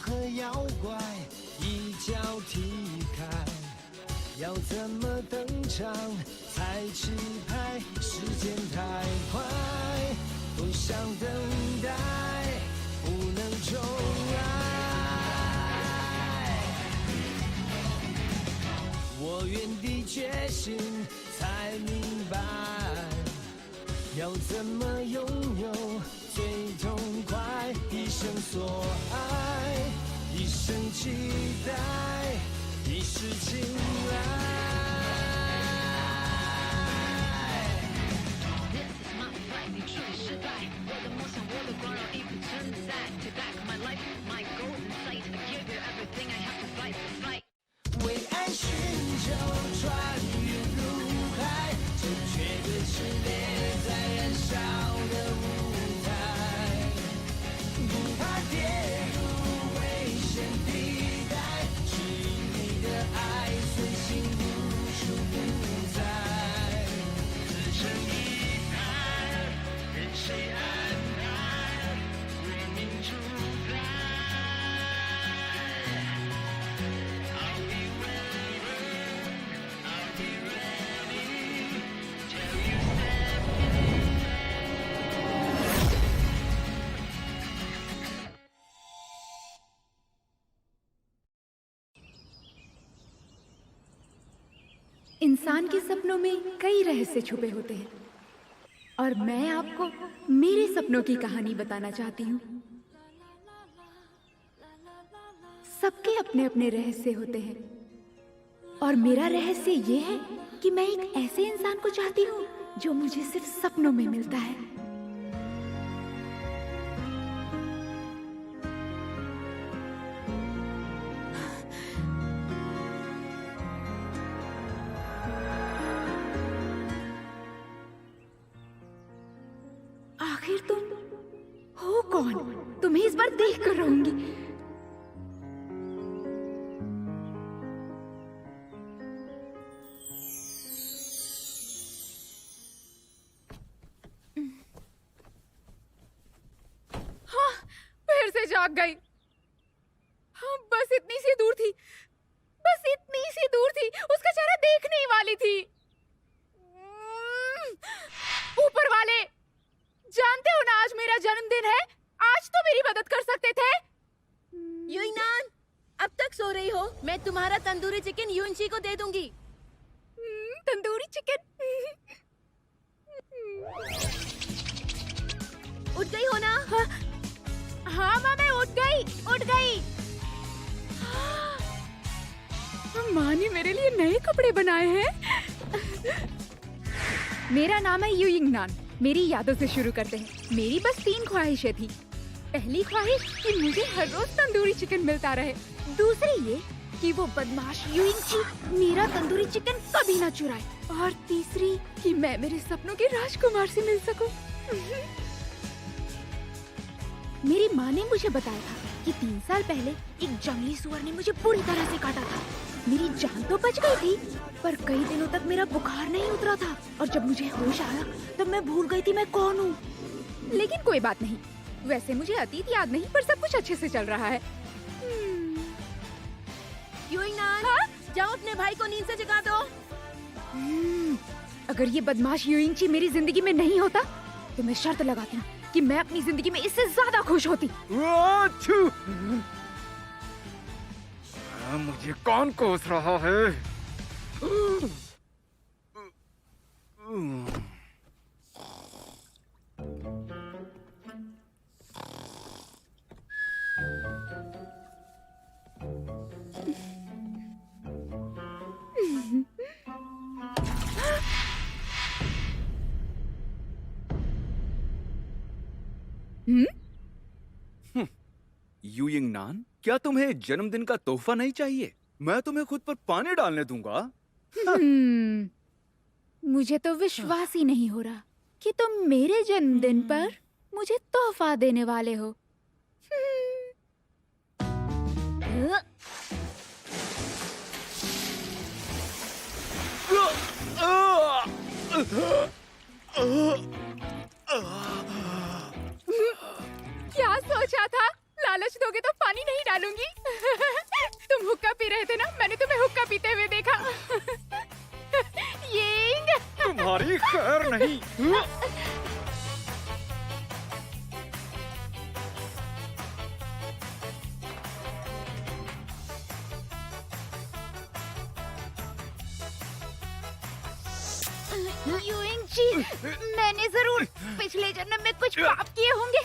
和妖怪一脚踢开，要怎么登场才吃牌？时间太快，不想等待，不能重来。我原地觉醒，才明白要怎么拥有最痛快。一生所爱，一生期待，一世青睐。This is my fight， 你处理失败，我的梦想，我的光荣已不存在。Take back my life, my goals in sight. I give you everything, I have to fight for fight。为爱寻求穿越入海，这绝对是烈在燃烧的舞台，不怕跌入危险地带，指引你的爱随心无处不在。自成一派，任谁安排，为民主宰。इंसान के सपनों में कई रहस्य छुपे होते हैं और मैं आपको मेरे सपनों की कहानी बताना चाहती हूँ। सबके अपने अपने रहस्य होते हैं और मेरा रहस्य ये है कि मैं एक ऐसे इंसान को चाहती हूँ जो मुझे सिर्फ सपनों में मिलता है। आखिर तुम हो कौन? तुम्हें इस बार देख कर रहूंगी। हाँ, फिर से जाग गई। हाँ, बस इतनी सी दूर थी, बस इतनी सी दूर थी, उसका चेहरा देखने ही वाली थी। ऊपर वाले, जानते हो ना आज मेरा जन्मदिन है, आज तो मेरी मदद कर सकते थे। युइनान, अब तक सो रही हो? मैं तुम्हारा तंदूरी चिकन युनशी को दे दूंगी। तंदूरी चिकन। उठ गई हो ना? हाँ, हाँ माँ, मैं उठ गई, उठ गई। माँ ने मेरे लिए नए कपड़े बनाए हैं। मेरा नाम है युइंगनान। मेरी यादों से शुरू करते हैं। मेरी बस 3 ख्वाहिशें थी। पहली ख्वाहिश कि मुझे हर रोज तंदूरी चिकन मिलता रहे। दूसरी ये कि वो बदमाश युइंगची मेरा तंदूरी चिकन कभी ना चुराए। और तीसरी कि मैं मेरे सपनों के राजकुमार से मिल सकूं। मेरी माँ ने मुझे बताया था कि 3 साल पहले एक जंगली सुअर ने मुझे पूरी तरह से काटा था। मेरी जान तो बच गई थी, पर कई दिनों तक मेरा बुखार नहीं उतरा था और जब मुझे होश आया तब मैं भूल गई थी मैं कौन हूँ। लेकिन कोई बात नहीं, वैसे मुझे अतीत याद नहीं, पर सब कुछ अच्छे से चल रहा है। युइनान, हाँ? जाओ अपने भाई को नींद से जगा दो। अगर ये बदमाश युइंगची मेरी जिंदगी में नहीं होता तो मैं शर्त लगाती हूँ कि मैं अपनी जिंदगी में इससे ज्यादा खुश होती। मुझे कौन कोस रहा है? युइंगनान, क्या तुम्हें जन्मदिन का तोहफा नहीं चाहिए? मैं तुम्हें खुद पर पानी डालने दूंगा। मुझे तो विश्वास ही नहीं हो रहा कि तुम मेरे जन्मदिन पर मुझे तोहफा देने वाले हो। क्या सोचा था? लालच दोगे तो पानी नहीं डालूंगी। तुम हुक्का पी रहे थे ना, मैंने तुम्हें हुक्का पीते हुए देखा। ये तुम्हारी खैर नहीं। यूइंग जी, मैंने जरूर पिछले जन्म में कुछ पाप किए होंगे,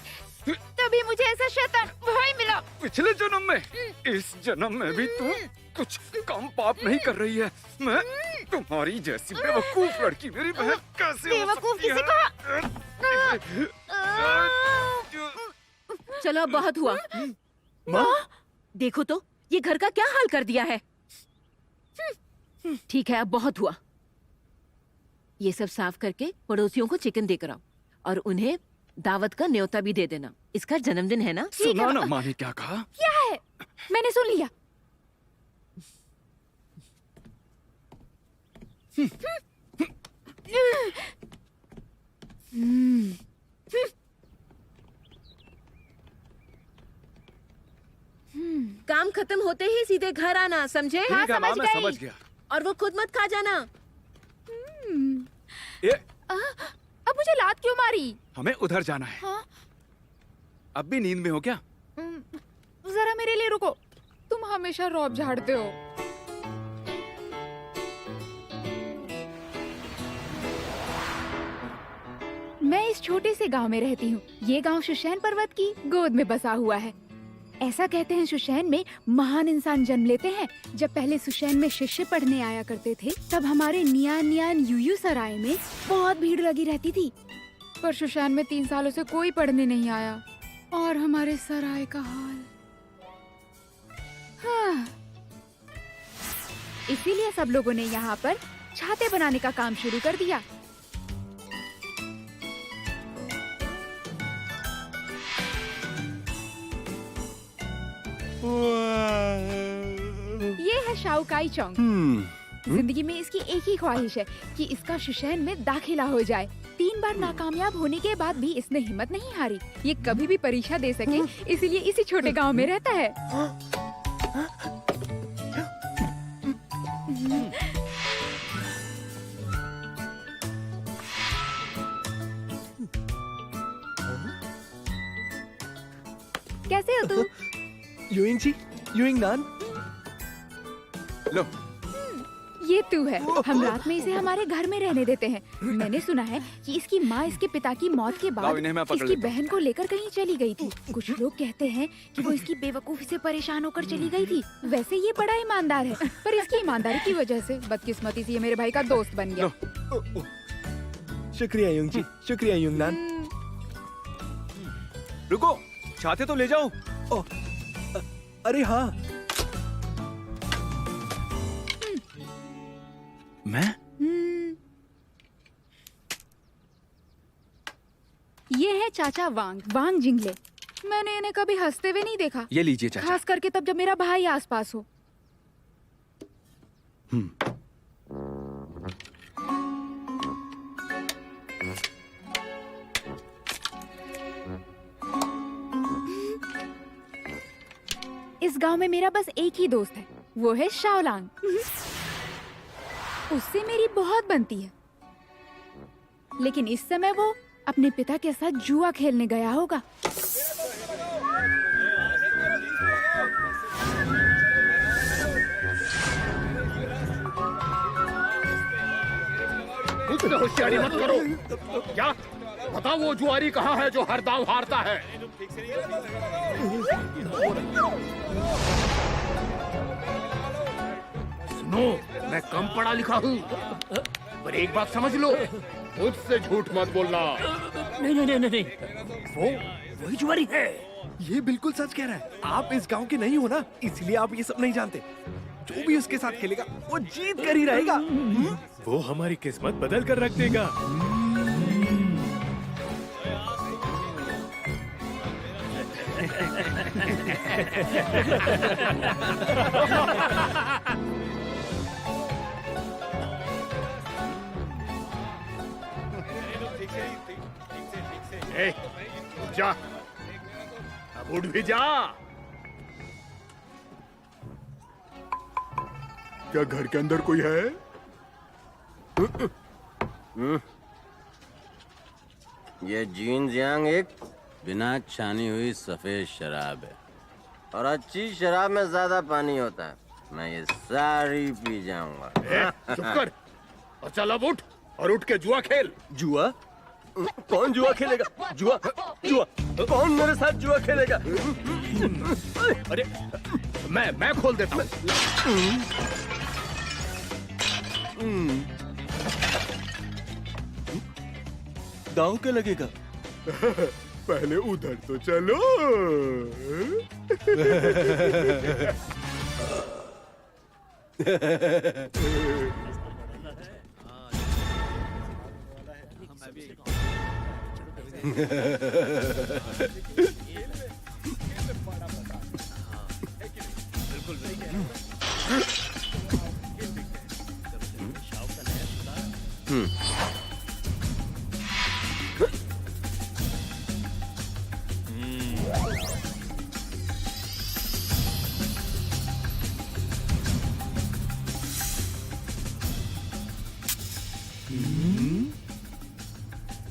तभी मुझे ऐसा शैतान भाई मिला। पिछले जन्म में? इस जन्म में भी तू कुछ कम पाप नहीं कर रही है। मैं तुम्हारी जैसी बेवकूफ लड़की मेरी बहन कैसे हो बेवकूफ सकती किसी है? चलो अब बहुत हुआ। माँ, देखो तो ये घर का क्या हाल कर दिया है। ठीक है, अब बहुत हुआ। ये सब साफ करके पड़ोसियों को चिकन देकर आओ और उन्हें दावत का न्योता भी दे देना। इसका जन्मदिन है ना। सुना ना माँ ने क्या कहा? क्या है? मैंने सुन लिया। काम खत्म होते ही सीधे घर आना, समझे? हाँ, ठीक है माँ, समझ मैं गई। समझ गया। और वो खुद मत खा जाना। ये अब मुझे लात क्यों मारी? हमें उधर जाना है। हाँ? अब भी नींद में हो क्या? जरा मेरे लिए रुको। तुम हमेशा रौब झाड़ते हो। मैं इस छोटे से गांव में रहती हूँ। ये गांव शुशैन पर्वत की गोद में बसा हुआ है। ऐसा कहते हैं शुशैन में महान इंसान जन्म लेते हैं। जब पहले शुशैन में शिष्य पढ़ने आया करते थे, तब हमारे नियान नियान यूयू सराय में बहुत भीड़ लगी रहती थी। पर शुशैन में 3 सालों से कोई पढ़ने नहीं आया और हमारे सराय का हाल। हाँ। इसीलिए सब लोगों ने यहाँ पर छाते बनाने का काम शुरू कर दिया। ये है शाओकाई चौंग। जिंदगी में इसकी एक ही ख्वाहिश है कि इसका शुशैन में दाखिला हो जाए। 3 बार नाकामयाब होने के बाद भी इसने हिम्मत नहीं हारी। ये कभी भी परीक्षा दे सके, इसीलिए इसी छोटे गांव में रहता है। कैसे हो तू? यूइंग जी, यूइंग नान। लो, ये तू है। हम रात में इसे हमारे घर में रहने देते हैं। मैंने सुना है कि इसकी माँ इसके पिता की मौत के लाओ, बाद इन्हें मैं पकड़ इसकी लेता हूँ। बहन को लेकर कहीं चली गई थी। कुछ लोग कहते हैं कि वो इसकी बेवकूफी से परेशान होकर चली गई थी। वैसे ये बड़ा ईमानदार है, पर इसकी ईमानदारी की वजह से बदकिस्मती से ये मेरे भाई का दोस्त बन गया। शुक्रिया यूइंग जी, शुक्रिया यूइंग नान। रुको, छाते तो ले जाओ। अरे हाँ, मैं? ये है चाचा वांग जिंगले। मैंने इन्हें कभी हंसते हुए नहीं देखा, ये लीजिए चाचा। खास करके तब जब मेरा भाई आसपास हो। इस गांव में मेरा बस एक ही दोस्त है, वो है शाओलांग। उससे मेरी बहुत बनती है, लेकिन इस समय वो अपने पिता के साथ जुआ खेलने गया होगा। इतनी होशियारी मत करो। क्या बताओ, वो जुआरी कहाँ है जो हर दांव हारता है? सुनो, मैं कम पढ़ा लिखा हूँ, पर एक बात समझ लो, मुझसे झूठ मत बोलना। नहीं नहीं नहीं नहीं, वो वही जुआरी है। ये बिल्कुल सच कह रहा है। आप इस गांव के नहीं हो ना, इसलिए आप ये सब नहीं जानते। जो भी उसके साथ खेलेगा वो जीत कर ही रहेगा। वो हमारी किस्मत बदल कर रख देगा। ए, जा, अब उठ भी जा। क्या घर के अंदर कोई है? ये जीन जियांग एक बिना छानी हुई सफेद शराब है और अच्छी शराब में ज्यादा पानी होता है। मैं ये सारी पी जाऊंगा। चुप कर और चल अब उठ और उठ के जुआ खेल। जुआ? कौन जुआ खेलेगा? जुआ जुआ कौन मेरे साथ जुआ खेलेगा? अरे मैं खोल देता हूँ। दांव के लगेगा? पहले उधर तो चलो।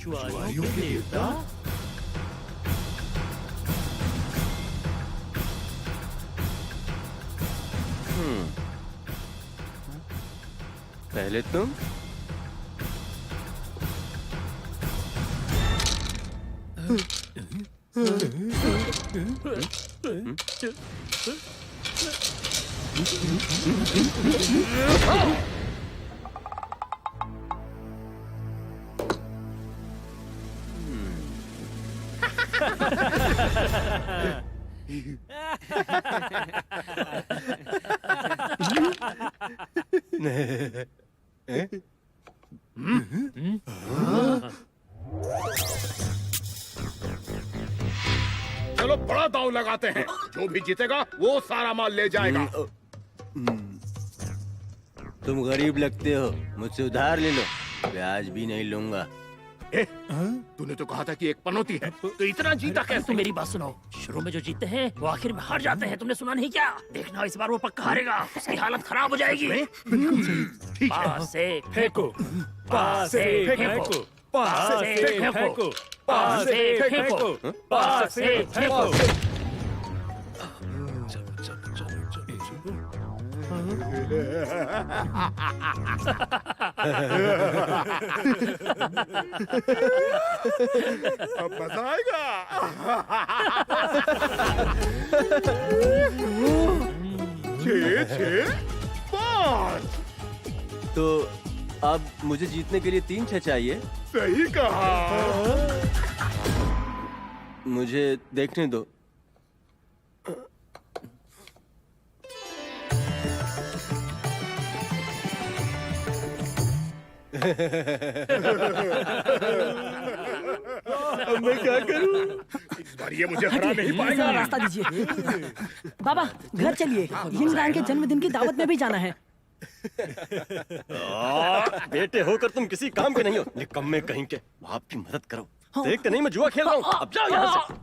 जुआरियों के देवता? पहले तुम चलो बड़ा दांव लगाते हैं। जो भी जीतेगा वो सारा माल ले जाएगा। तुम गरीब लगते हो, मुझसे उधार ले लो, ब्याज भी नहीं लूंगा। तूने तो कहा था कि एक पनौती है, तो इतना जीता कैसे? तुम मेरी बात सुनो। शुरू में जो जीतते हैं वो आखिर में हार जाते हैं। तुमने सुना नहीं क्या? देखना इस बार वो पक्का हारेगा, उसकी हालत खराब हो जाएगी। बिल्कुल सही। ठीक है। पास से फेंको, पास से फेंको, पास से फेंको, पास से फेंको, पास से फेंको। अब मजा आएगा। छः छः पाँच। तो अब मुझे जीतने के लिए 3 6 चाहिए। सही कहा। मुझे देखने दो। अब मैं क्या करूं? इस बार ये मुझे हरा नहीं पाएगा। रास्ता दीजिए। बाबा घर चलिए, यिंगरांग के जन्मदिन की दावत में भी जाना है। बेटे होकर तुम किसी काम के नहीं हो, निकम्मे कहीं के। आपकी मदद करो। देखते नहीं मैं जुआ खेल रहा हूँ। अब जाओ यहाँ से।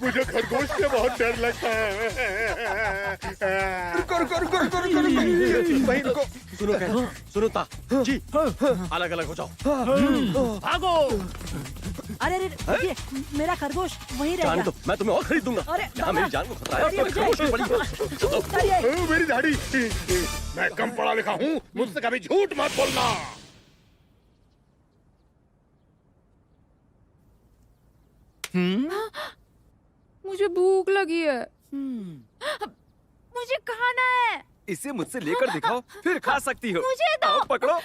मुझे खरगोश से बहुत डर लगता है। सुनो ता जी, अलग अलग हो जाओ। भागो। अरे ये मेरा खरगोश वहीं रह जान गया। दो, मैं तुम्हें और खरीद दूंगा। अरे यहाँ मेरी जान को खतरा है। अरे मुझे- खरगोश की बड़ी- मेरी दाढ़ी। मैं कम पढ़ा लिखा हूँ, मुझसे कभी झूठ मत बोलना। मुझे भूख लगी है। मुझे खाना है। इसे मुझसे लेकर दिखाओ, फिर खा सकती हो। मुझे दो। आओ, पकड़ो।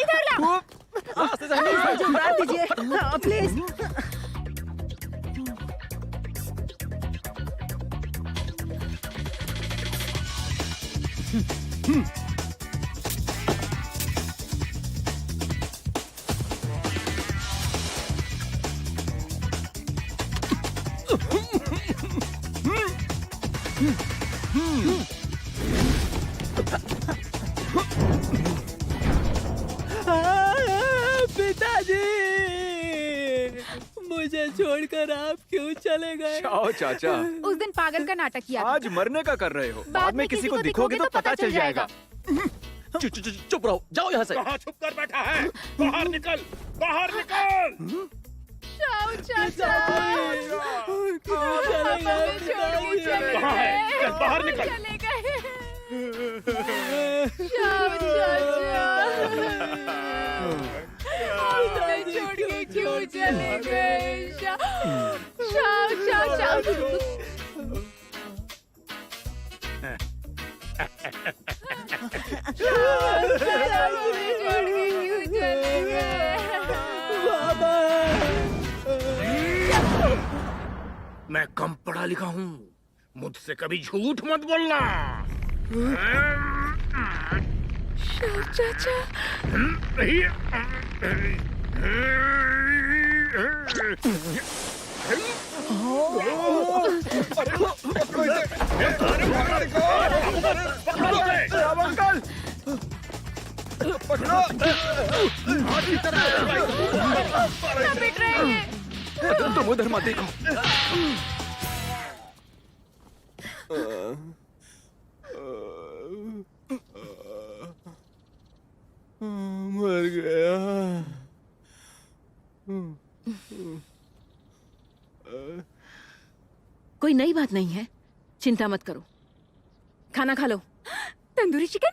इधर लाओ। मुझे बात दीजिए प्लीज। पिताजी, मुझे छोड़कर आप क्यों चले गए? शाओ चाचा, उस दिन पागल का नाटक किया था। आज मरने का कर रहे हो, बाद में किसी को दिखोगे तो पता चल जाएगा। चुप रहो, जाओ यहाँ से। कहाँ छुप कर बैठा है? बाहर निकल, बाहर निकल। शाओ चाचा, कहाँ है? चल बाहर निकल। चले गए। शाओ चाचा, हमें छोड़ के क्यों चले गए? शाओ चाचा। मैं कम पढ़ा लिखा हूँ, मुझसे कभी झूठ मत बोलना। चाचा, अंकल, पकड़ो। पिट रहे हैं। तुम उधर मत देखो। मर गया। कोई नई बात नहीं है, चिंता मत करो। खाना खा लो। तंदूरी चिकन।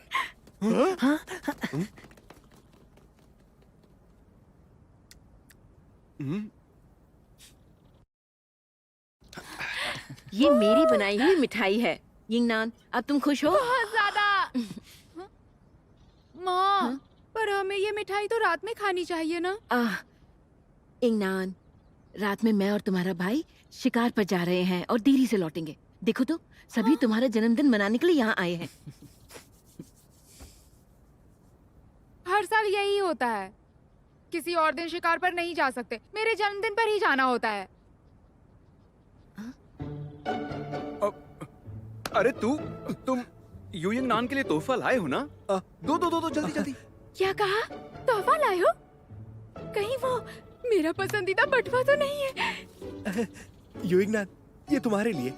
ये मेरी बनाई हुई मिठाई है। यिंगनान, अब तुम खुश हो? बहुत ज्यादा। माँ, पर हमें ये मिठाई तो रात में खानी चाहिए ना? यिंगनान, रात में मैं और तुम्हारा भाई शिकार पर जा रहे हैं और देरी से लौटेंगे। देखो तो, सभी तुम्हारा जन्मदिन मनाने के लिए यहाँ आए हैं। हर साल यही होता है। किसी और दिन शिकार पर नहीं जा सकते, मेरे जन्मदिन पर ही जाना होता है। अरे तुम यूयिंग नान के लिए तोहफा लाए हो ना? दो जल्दी जल्दी। क्या कहा? तोहफा लाए हो? कहीं वो मेरा पसंदीदा बटवा तो नहीं है? यूइंगनान, ये तुम्हारे लिए।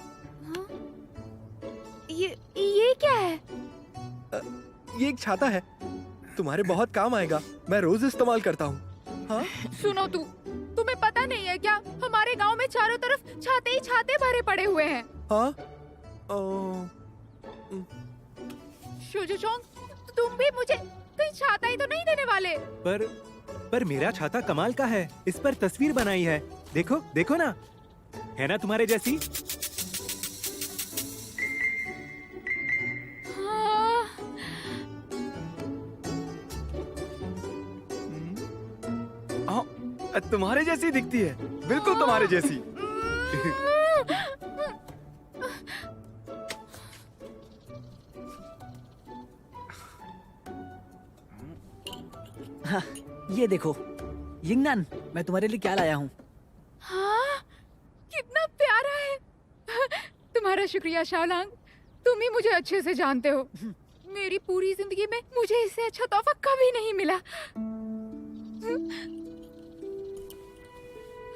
ये क्या है? ये एक छाता है, तुम्हारे बहुत काम आएगा। मैं रोज इस्तेमाल करता हूँ। हाँ? सुनो तुम्हें पता नहीं है क्या? हमारे गांव में चारों तरफ छाते ही छाते भरे पड़े हुए हैं। हाँ? शोजोचोंग, तुम भी मुझे कोई छाता ही तो नहीं देने वाले? पर मेरा छाता कमाल का है। इस पर तस्वीर बनाई है। देखो देखो ना, है ना तुम्हारे जैसी? तुम्हारे जैसी दिखती है, बिल्कुल तुम्हारे जैसी। हाँ, ये देखो यिंगनान, मैं तुम्हारे लिए क्या लाया हूँ। हाँ, कितना प्यारा है। तुम्हारा शुक्रिया शाओलांग, तुम ही मुझे अच्छे से जानते हो। मेरी पूरी जिंदगी में मुझे इससे अच्छा तोहफा कभी नहीं मिला।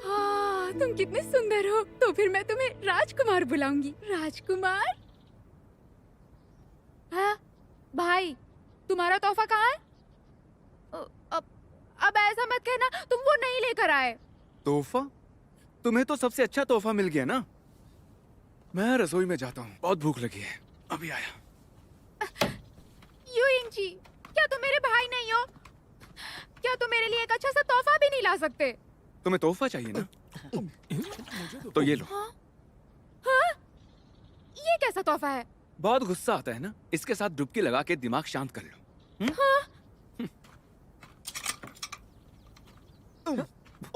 हाँ, तुम कितने सुंदर हो। तो फिर मैं तुम्हें राजकुमार बुलाऊंगी। राजकुमार। हाँ, भाई, तुम्हारा तोहफा कहाँ है? अब ऐसा मत कहना तुम वो नहीं लेकर आए। तोहफा? तुम्हें तो सबसे अच्छा तोहफा मिल गया ना। मैं रसोई में जाता हूँ, बहुत भूख लगी है, अभी आया। यूइंग जी, क्या तुम मेरे भाई नहीं हो? क्या तुम मेरे लिए एक अच्छा सा तोहफा भी नहीं ला सकते? तुम्हें तोहफा चाहिए ना? तो ये लो। हाँ? ये कैसा तोहफा है? बहुत गुस्सा आता है ना, इसके साथ डुबकी लगा के दिमाग शांत कर लो। हाँ?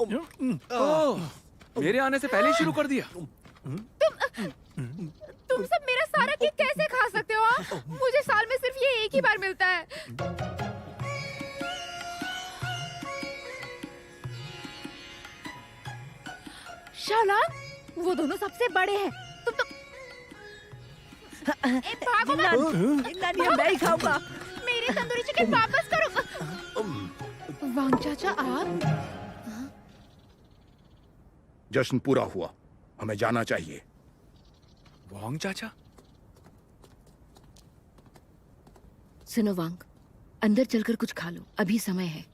ओह, मेरे आने से पहले ही शुरू कर दिया। तुम सब मेरा सारा केक कैसे खा सकते हो? हाँ? मुझे साल में सिर्फ ये एक ही बार मिलता है। शाओलांग, वो दोनों सबसे बड़े हैं। तुम तो भागो मत। नानी मैं ही खाऊंगा। मेरी तंदूरी चिकन वापस करो। वांग चाचा आप? जश्न पूरा हुआ, हमें जाना चाहिए। वांग चाचा? सुनो वांग, अंदर चलकर कुछ खा लो, अभी समय है।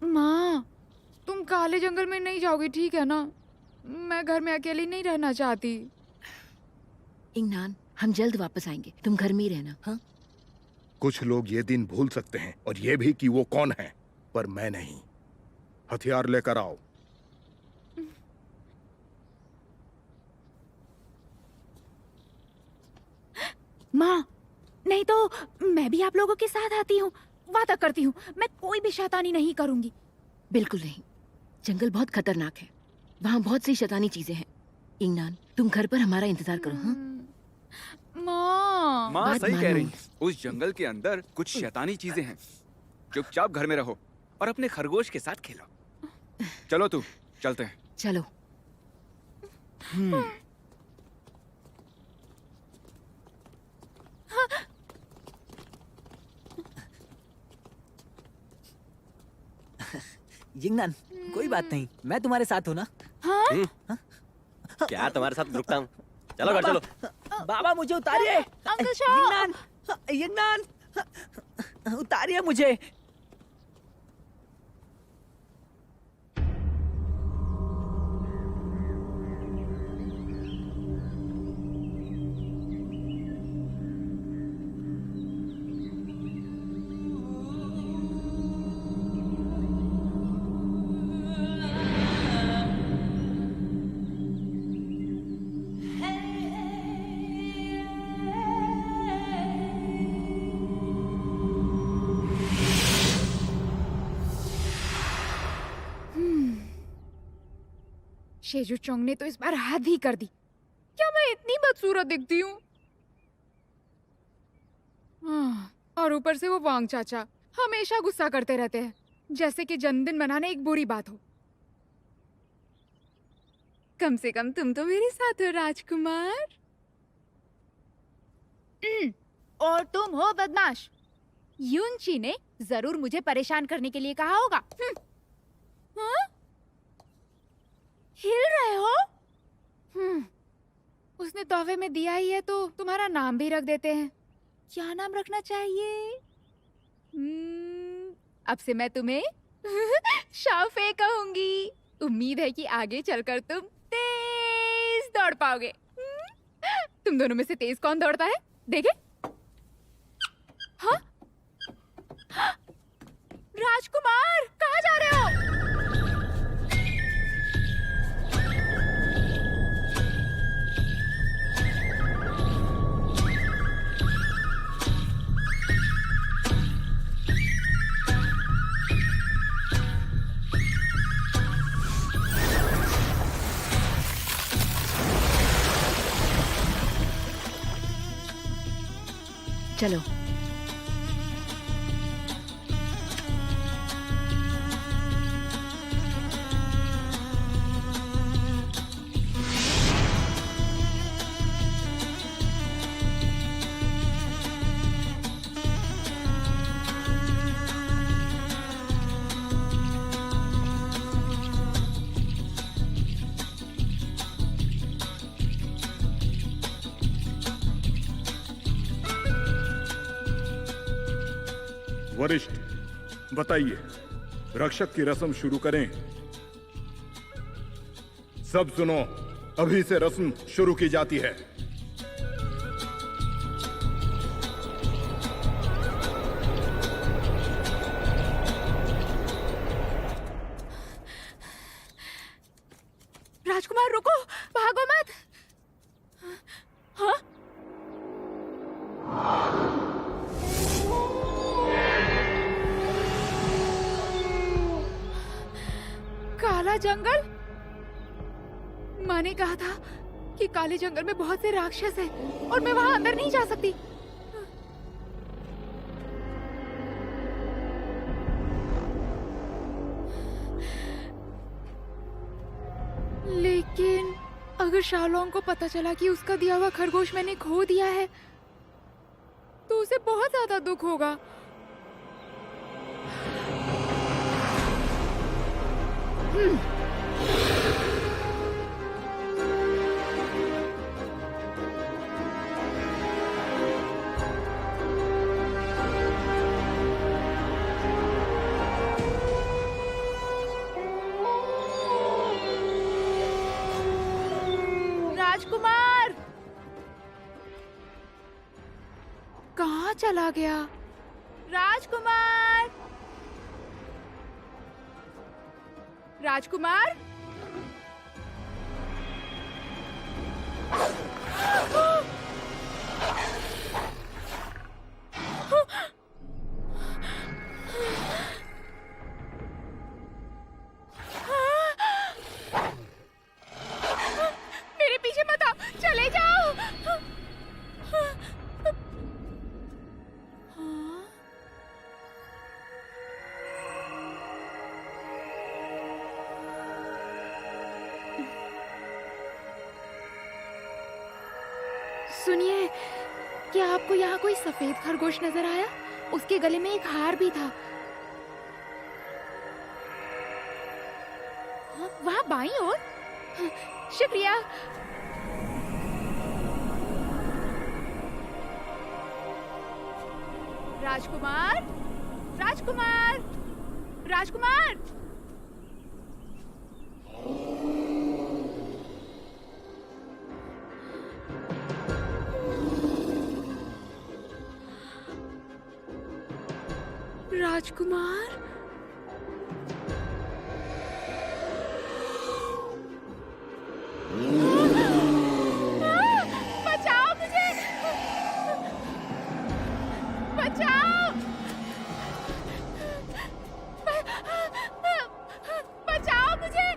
माँ, तुम काले जंगल में नहीं जाओगी, ठीक है ना? मैं घर में अकेली नहीं रहना चाहती। इंगनान, हम जल्द वापस आएंगे, तुम घर में ही रहना। हाँ? कुछ लोग ये दिन भूल सकते हैं और ये भी कि वो कौन है, पर मैं नहीं। हथियार लेकर आओ। माँ, नहीं तो मैं भी आप लोगों के साथ आती हूँ। वादा करती हूँ, मैं कोई भी शैतानी नहीं करूंगी। बिल्कुल नहीं, जंगल बहुत खतरनाक है, वहाँ बहुत सी शैतानी चीजें हैं। इंगनान, तुम घर पर हमारा इंतजार करो। हाँ? माँ, माँ बात सही कह मानो। रही। उस जंगल के अंदर कुछ शैतानी चीजें हैं। चुपचाप घर में रहो और अपने खरगोश के साथ खेलो। चलो तू, चलते हैं। चलो। यिंगनान, कोई बात नहीं, मैं तुम्हारे साथ हूँ ना। क्या तुम्हारे साथ रुकता हूँ? चलो घर चलो। बाबा मुझे उतारिए। अंकल शॉ। यिंगनान, यिंगनान, उतारिए मुझे। शेजू चोंग ने तो इस बार हद ही कर दी। क्या मैं इतनी बदसूरत दिखती हूँ? और ऊपर से वो वांग चाचा हमेशा गुस्सा करते रहते हैं, जैसे कि जन्मदिन मनाने एक बुरी बात हो। कम से कम तुम तो मेरे साथ हो राजकुमार। और तुम हो बदमाश। यूनची ने जरूर मुझे परेशान करने के लिए कहा होगा। हाँ? हिल रहे हो? उसने तोहफे में दिया ही है तो तुम्हारा नाम भी रख देते हैं। क्या नाम रखना चाहिए? अब से मैं तुम्हें शाफे कहूंगी। उम्मीद है कि आगे चलकर तुम तेज दौड़ पाओगे। तुम दोनों में से तेज कौन दौड़ता है, देखे? हाँ? राजकुमार, कहाँ जा रहे हो? चलो। वरिष्ठ, बताइए, रक्षक की रस्म शुरू करें? सब सुनो, अभी से रस्म शुरू की जाती है। राजकुमार रुको, भागो मत। हाँ? काला जंगल? माँ ने कहा था कि काले जंगल में बहुत से राक्षस हैं और मैं वहां अंदर नहीं जा सकती। लेकिन अगर शालोंग को पता चला कि उसका दिया हुआ खरगोश मैंने खो दिया है तो उसे बहुत ज्यादा दुख होगा। राजकुमार कहाँ चला गया? राजकुमार, राजकुमार, मेरे पीछे मत आओ, चले जाओ। सुनिए, क्या आपको यहाँ कोई सफेद खरगोश नजर आया? उसके गले में एक हार भी था। वहाँ बाईं ओर। शुक्रिया। राजकुमार, राजकुमार, राजकुमार। राजकुमार, बचाओ मुझे, बचाओ, बचाओ मुझे।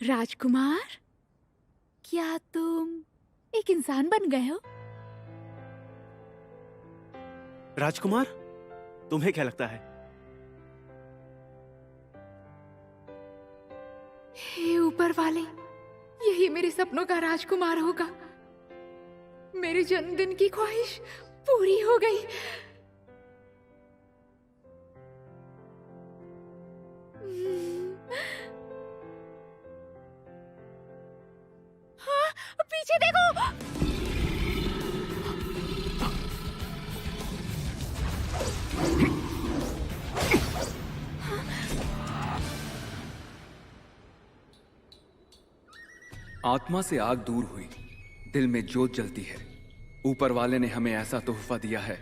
राजकुमार, क्या तुम एक इंसान बन गए हो? राजकुमार, तुम्हें क्या लगता है? हे ऊपर वाले, यही मेरे सपनों का राजकुमार होगा। मेरे जन्मदिन की ख्वाहिश पूरी हो गई। हाँ, पीछे देखो। आत्मा से आग दूर हुई, दिल में जोत जलती है। ऊपर वाले ने हमें ऐसा तोहफा दिया है।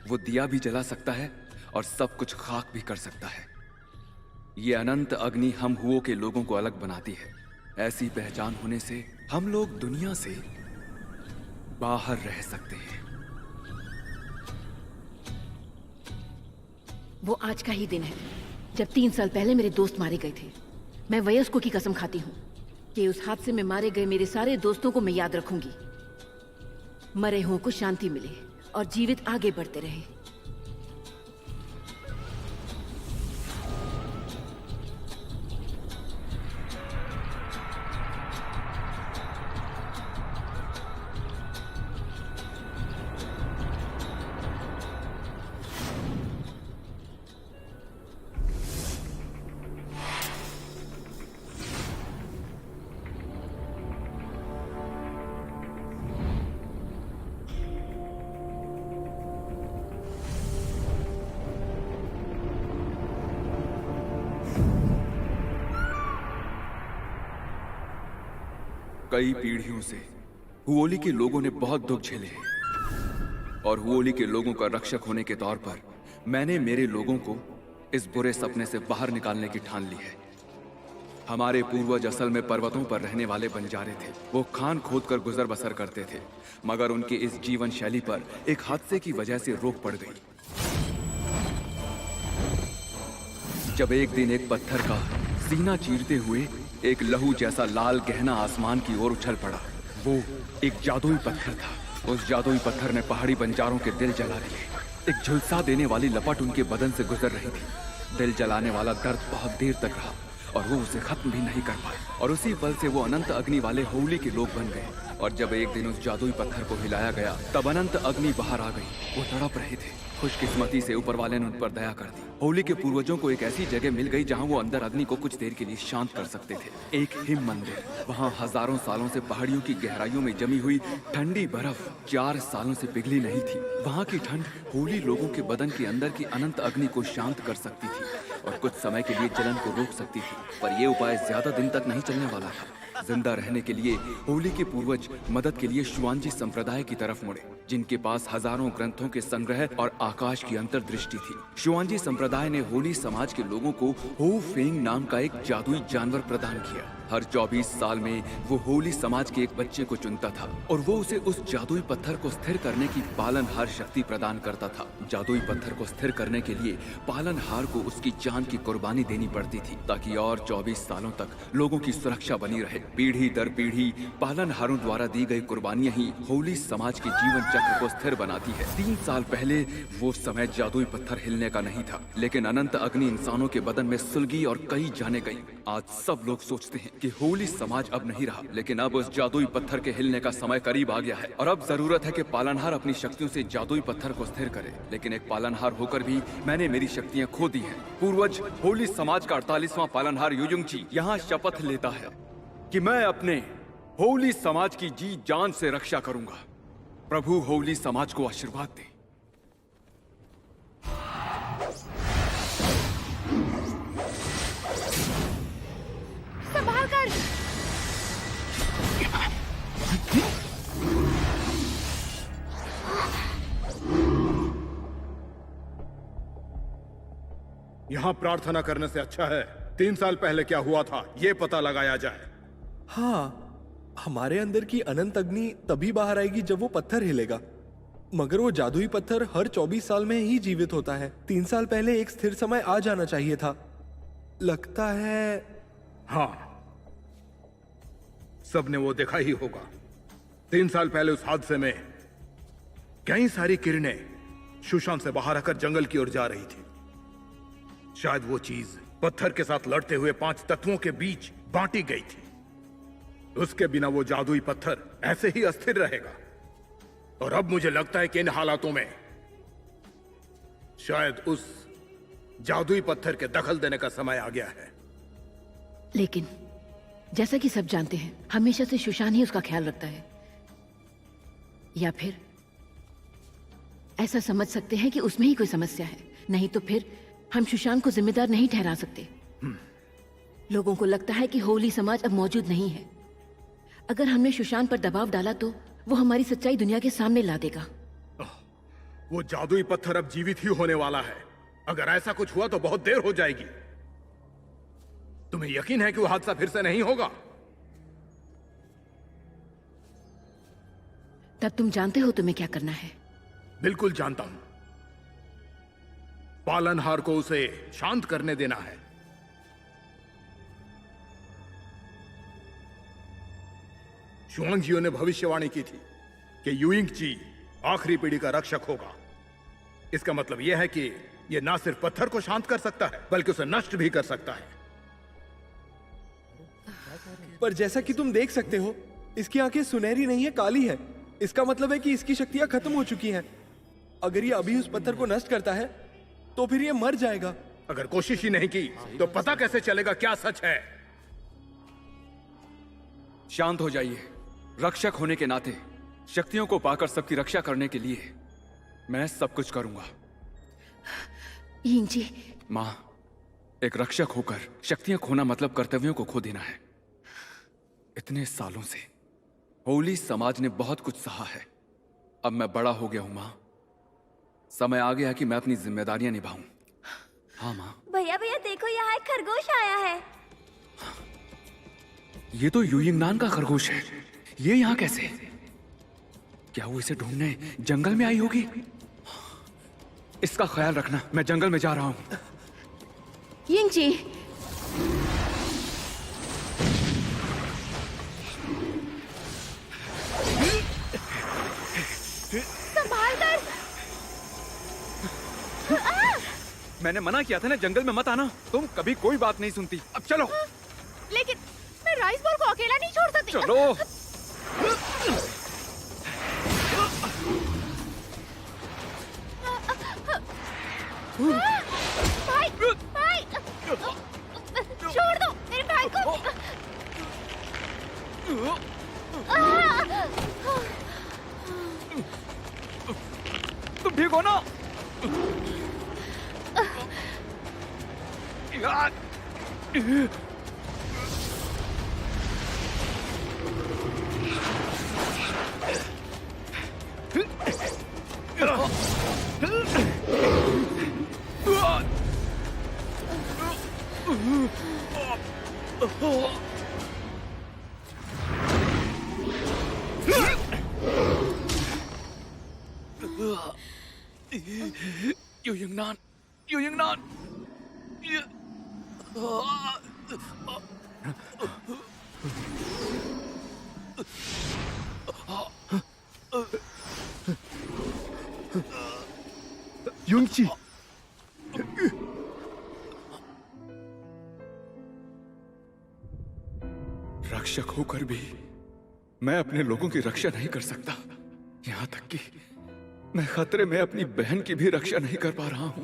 वो दिया भी जला सकता है और सब कुछ खाक भी कर सकता है। ये अनंत अग्नि हम हुओं के लोगों को अलग बनाती है। ऐसी पहचान होने से हम लोग दुनिया से बाहर रह सकते हैं। वो आज का ही दिन है जब 3 साल पहले मेरे दोस्त मारे गए थे। मैं वयस्कों की कसम खाती हूँ कि उस हादसे में मारे गए मेरे सारे दोस्तों को मैं याद रखूंगी। मरे हुओं को शांति मिले और जीवित आगे बढ़ते रहे। कई पीढ़ियों से हुओली के लोगों ने बहुत दुख झेले हैं और हुओली के लोगों का रक्षक होने के तौर पर मैंने मेरे लोगों को इस बुरे सपने से बाहर निकालने की ठान ली है। हमारे पूर्वज असल में पर्वतों पर रहने वाले बंजारे थे। वो खान खोदकर गुजर बसर करते थे, मगर उनकी इस जीवन शैली पर एक हादसे की वजह से रोक पड़ गई। जब एक दिन एक पत्थर का सीना चीरते हुए एक लहू जैसा लाल गहना आसमान की ओर उछल पड़ा। वो एक जादुई पत्थर था। उस जादुई पत्थर ने पहाड़ी बंजारों के दिल जला दिए। एक झुलसा देने वाली लपट उनके बदन से गुजर रही थी। दिल जलाने वाला दर्द बहुत देर तक रहा और वो उसे खत्म भी नहीं कर पाए, और उसी पल से वो अनंत अग्नि वाले होली के लोग बन गए। और जब एक दिन उस जादुई पत्थर को हिलाया गया, तब अनंत अग्नि बाहर आ गई। वो तड़प रहे थे। खुशकिस्मती से ऊपर वाले ने उन पर दया कर दी। होली के पूर्वजों को एक ऐसी जगह मिल गई जहां वो अंदर अग्नि को कुछ देर के लिए शांत कर सकते थे। एक हिम मंदिर। वहां हजारों सालों से पहाड़ियों की गहराइयों में जमी हुई ठंडी बर्फ 4 सालों से पिघली नहीं थी। वहां की ठंड होली लोगों के बदन के अंदर की अनंत अग्नि को शांत कर सकती थी और कुछ समय के लिए जलन को रोक सकती थी। पर यह उपाय ज्यादा दिन तक नहीं चलने वाला था। जिंदा रहने के लिए होली के पूर्वज मदद के लिए शुआंजी संप्रदाय की तरफ मुड़े, जिनके पास हजारों ग्रंथों के संग्रह और आकाश की अंतर्दृष्टि थी। शुआंजी संप्रदाय ने होली समाज के लोगों को हो फेंग नाम का एक जादुई जानवर प्रदान किया। हर 24 साल में वो होली समाज के एक बच्चे को चुनता था और वो उसे उस जादुई पत्थर को स्थिर करने की पालनहार शक्ति प्रदान करता था। जादुई पत्थर को स्थिर करने के लिए पालनहार को उसकी जान की कुर्बानी देनी पड़ती थी, ताकि और 24 सालों तक लोगों की सुरक्षा बनी रहे। पीढ़ी दर पीढ़ी पालनहारों द्वारा दी गई कुर्बानियां ही होली समाज के जीवन चक्र को स्थिर बनाती है। 3 साल पहले वो समय जादुई पत्थर हिलने का नहीं था, लेकिन अनंत अग्नि इंसानों के बदन में सुलगी और कई जाने गई। आज सब लोग सोचते हैं कि होली समाज अब नहीं रहा, लेकिन अब उस जादुई पत्थर के हिलने का समय करीब आ गया है और अब जरूरत है कि पालनहार अपनी शक्तियों से जादुई पत्थर को स्थिर करे। लेकिन एक पालनहार होकर भी मैंने मेरी शक्तियां खो दी हैं। पूर्वज होली समाज का 48वां पालनहार युयुंगची यहाँ शपथ लेता है कि मैं अपने होली समाज की जी जान से रक्षा करूंगा। प्रभु होली समाज को आशीर्वाद दे। संभाल कर। यहाँ प्रार्थना करने से अच्छा है 3 साल पहले क्या हुआ था ये पता लगाया जाए। हाँ, हमारे अंदर की अनंत अग्नि तभी बाहर आएगी जब वो पत्थर हिलेगा, मगर वो जादुई पत्थर हर 24 साल में ही जीवित होता है। 3 साल पहले एक स्थिर समय आ जाना चाहिए था। लगता है हाँ, सबने वो देखा ही होगा। 3 साल पहले उस हादसे में कई सारी किरणें सुशांत से बाहर आकर जंगल की ओर जा रही थी। शायद वो चीज पत्थर के साथ लड़ते हुए 5 तत्वों के बीच बांटी गई थी। उसके बिना वो जादुई पत्थर ऐसे ही अस्थिर रहेगा। और अब मुझे लगता है कि इन हालातों में शायद उस जादुई पत्थर के दखल देने का समय आ गया है। लेकिन जैसा कि सब जानते हैं, हमेशा से सुशांत ही उसका ख्याल रखता है। या फिर ऐसा समझ सकते हैं कि उसमें ही कोई समस्या है। नहीं तो फिर हम सुशांत को जिम्मेदार नहीं ठहरा सकते। लोगों को लगता है कि होली समाज अब मौजूद नहीं है। अगर हमने सुशांत पर दबाव डाला तो वो हमारी सच्चाई दुनिया के सामने ला देगा। वो जादुई पत्थर अब जीवित ही होने वाला है। अगर ऐसा कुछ हुआ तो बहुत देर हो जाएगी। तुम्हें यकीन है कि वो हादसा फिर से नहीं होगा? तब तुम जानते हो तुम्हें क्या करना है। बिल्कुल जानता हूं। पालनहार को उसे शांत करने देना है। शुआंगजियो ने भविष्यवाणी की थी कि यूइंग ची आखिरी पीढ़ी का रक्षक होगा। इसका मतलब यह है कि यह ना सिर्फ पत्थर को शांत कर सकता है बल्कि उसे नष्ट भी कर सकता है। पर जैसा कि तुम देख सकते हो, इसकी आंखें सुनहरी नहीं है, काली है। इसका मतलब है कि इसकी शक्तियां खत्म हो चुकी हैं। अगर ये अभी उस पत्थर को नष्ट करता है तो फिर ये मर जाएगा। अगर कोशिश ही नहीं की तो पता कैसे चलेगा क्या सच है? शांत हो जाइए। रक्षक होने के नाते शक्तियों को पाकर सबकी रक्षा करने के लिए मैं सब कुछ करूंगा। यिंग जी, मां, एक रक्षक होकर शक्तियां खोना मतलब कर्तव्यों को खो देना है। इतने सालों से होली समाज ने बहुत कुछ सहा है। अब मैं बड़ा हो गया हूं मां। समय आ गया कि मैं अपनी जिम्मेदारियां निभाऊं। हाँ मां। भैया भैया देखो, यहाँ एक खरगोश आया है। ये तो यूइंग नान का खरगोश है। ये यहाँ कैसे? क्या वो इसे ढूंढने जंगल में आई होगी? इसका ख्याल रखना, मैं जंगल में जा रहा हूं। यिंग जी, संभाल कर। मैंने मना किया था ना जंगल में मत आना। तुम कभी कोई बात नहीं सुनती। अब चलो। लेकिन मैं राइस बॉल को अकेला नहीं छोड़ सकती। चलो। भाई, भाई, छोड़ दो मेरे भाई को। तुम ठीक हो ना? यूइंग नान, यूइंग नान। यूइंग ची, रक्षक होकर भी मैं अपने लोगों की रक्षा नहीं कर सकता। यहां तक कि मैं खतरे में अपनी बहन की भी रक्षा नहीं कर पा रहा हूं।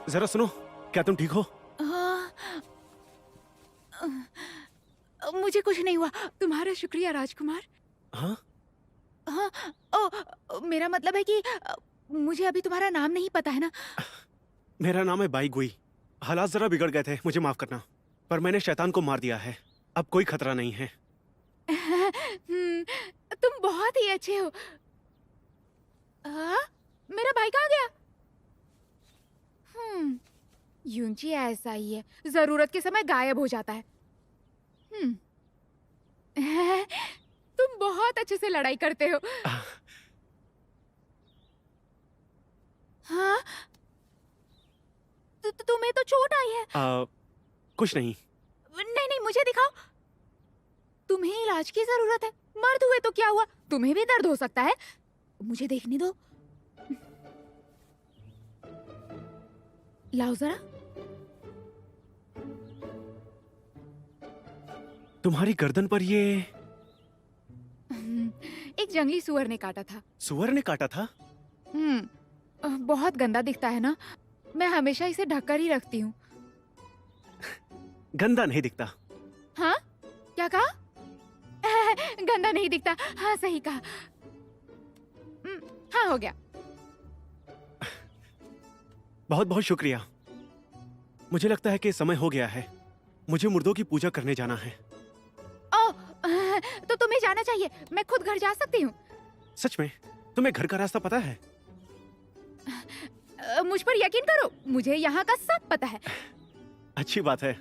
जरा सुनो, क्या तुम ठीक हो? मुझे कुछ नहीं हुआ। तुम्हारा शुक्रिया राजकुमार। हाँ? हाँ, मेरा मतलब है कि मुझे अभी तुम्हारा नाम नहीं पता है ना। मेरा नाम है बाई गुई। हालात जरा बिगड़ गए थे, मुझे माफ करना। पर मैंने शैतान को मार दिया है। अब कोई खतरा नहीं है। तुम बहुत ही अच्छे हो। मेरा भाई कहाँ गया? यूंची ऐसा ही है, जरूरत के समय गायब हो जाता है। तुम बहुत अच्छे से लड़ाई करते हो। हाँ? तुम्हें तो चोट आई है। कुछ नहीं। नहीं नहीं, मुझे दिखाओ। तुम्हें इलाज की जरूरत है। मर्द हुए तो क्या हुआ, तुम्हें भी दर्द हो सकता है। मुझे देखने दो। लाओ जरा। तुम्हारी गर्दन पर ये एक जंगली सुअर ने काटा था। सुअर ने काटा था? बहुत गंदा दिखता है ना। मैं हमेशा इसे ढककर ही रखती हूँ। गंदा नहीं दिखता। हाँ? क्या कहा? गंदा नहीं दिखता। हाँ, सही कहा। हाँ, हो गया। बहुत बहुत शुक्रिया। मुझे लगता है कि समय हो गया है। मुझे मुर्दों की पूजा करने जाना है। तो तुम्हें जाना चाहिए। मैं खुद घर जा सकती हूँ। सच में? तुम्हें घर का रास्ता पता है? अब मुझ पर यकीन करो, मुझे यहाँ का सब पता है। अच्छी बात है।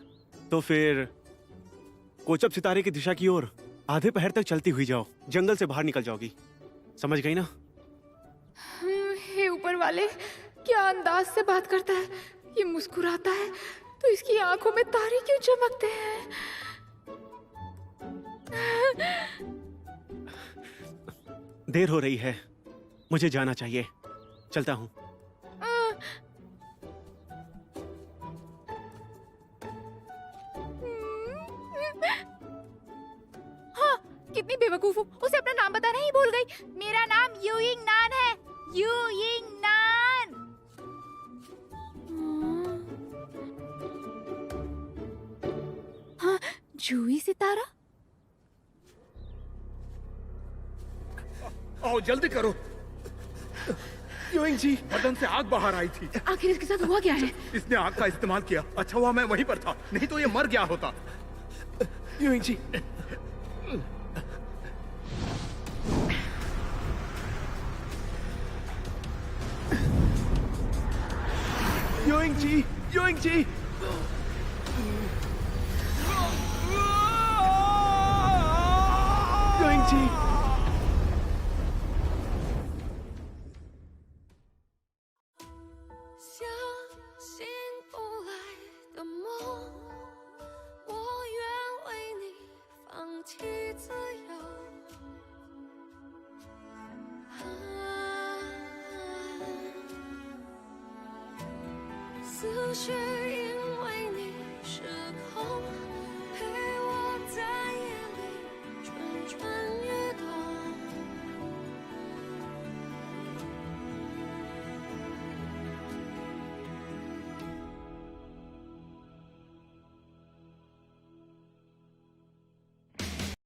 तो फिर कोचब सितारे की दिशा की ओर आधे पहर तक चलती हुई जाओ, जंगल से बाहर निकल जाओगी। समझ गई ना? हे ऊपर वाले, क्या अंदाज से बात करता है। ये मुस्कुराता है तो इसकी आंखों में तारे क्यों चमकते हैं? देर हो रही है, मुझे जाना चाहिए। चलता हूँ। हाँ, कितनी बेवकूफ हूँ, उसे अपना नाम बताना ही भूल गई। मेरा नाम यूइंग नान है, यूइंग नान। हाँ, जूही सितारा। आओ जल्दी करो। यूइंग जी, बदन से आग बाहर आई थी। आखिर इसके साथ हुआ क्या है? इसने आग का इस्तेमाल किया। अच्छा हुआ मैं वहीं पर था, नहीं तो ये मर गया होता। यूइंग जी, यूइंग जी, यूइंग जी। यूइंग जी।